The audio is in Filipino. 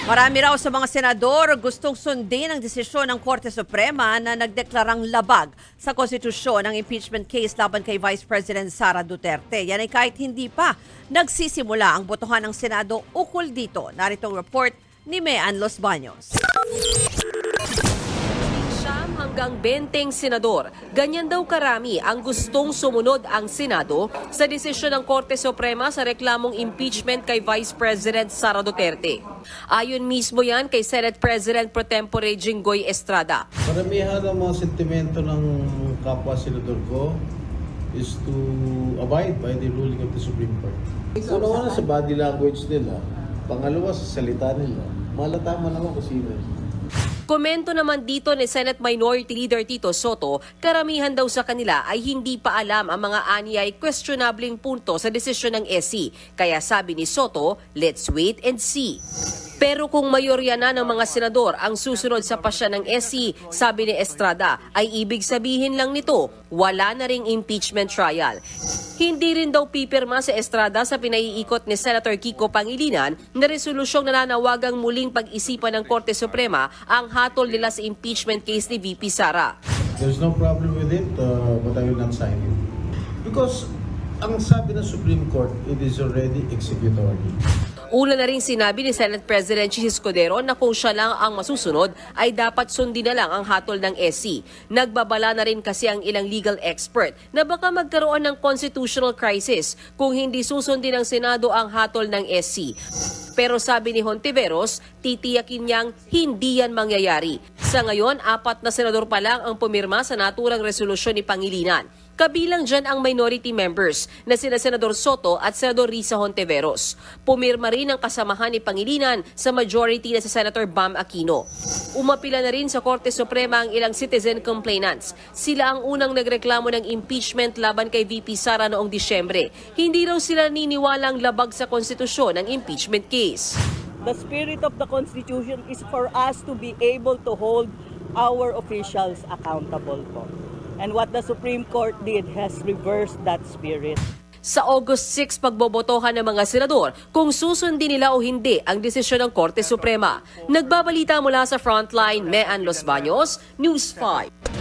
Marami raw sa mga senador gustong sundin ang desisyon ng Korte Suprema na nagdeklarang labag sa konstitusyon ng impeachment case laban kay Vice President Sara Duterte. Yan ay kahit hindi pa nagsisimula ang botohan ng Senado ukol dito. Narito ang report ni Mean Los Baños. Hanggang 20 senador. Ganyan daw karami ang gustong sumunod ang Senado sa desisyon ng Korte Suprema sa reklamong impeachment kay Vice President Sara Duterte. Ayon mismo yan kay Senate President Pro Tempore Jinggoy Estrada. Karamihan ng mga sentimento ng kapwa senador ko is to abide by the ruling of the Supreme Court. Una sa body language nila, pangalawa sa salita nila, malatama naman kung sino. Komento naman dito ni Senate Minority Leader Tito Soto, karamihan daw sa kanila ay hindi pa alam ang mga anyay questionabling punto sa desisyon ng SC. Kaya sabi ni Soto, let's wait and see. Pero kung mayorya na ng mga senador ang susunod sa pasya ng SC, sabi ni Estrada, ay ibig sabihin lang nito, wala na ring impeachment trial. Hindi rin daw pipirma sa Estrada sa pinaiikot ni Senator Kiko Pangilinan na resolusyong nananawagang muling pag-isipan ng Korte Suprema ang hatol nila sa impeachment case ni VP Sara. There's no problem with it, but I will not sign it. Because ang sabi ng Supreme Court, it is already executory. Una na rin sinabi ni Senate President Chis Escudero na kung siya lang ang masusunod ay dapat sundin na lang ang hatol ng SC. Nagbabala na rin kasi ang ilang legal expert na baka magkaroon ng constitutional crisis kung hindi susundin ng Senado ang hatol ng SC. Pero sabi ni Hontiveros, titiyakin niyang hindi yan mangyayari. Sa ngayon, 4 na senador pa lang ang pumirma sa naturang resolusyon ni Pangilinan. Kabilang dyan ang minority members na sina Senador Soto at Senador Risa Hontiveros. Pumirma rin ang kasamahan ni Pangilinan sa majority na si Senator Bam Aquino. Umapila na rin sa Korte Suprema ang ilang citizen complainants. Sila ang unang nagreklamo ng impeachment laban kay VP Sara noong Disyembre. Hindi raw sila niniwalang labag sa konstitusyon ng impeachment case. The spirit of the Constitution is for us to be able to hold our officials accountable po. And what the Supreme Court did has reversed that spirit. Sa August 6 pagbobotohan ng mga senador kung susundin nila o hindi ang desisyon ng Korte Suprema. Nagbabalita mula sa Frontline, Mean Los Baños, News 5.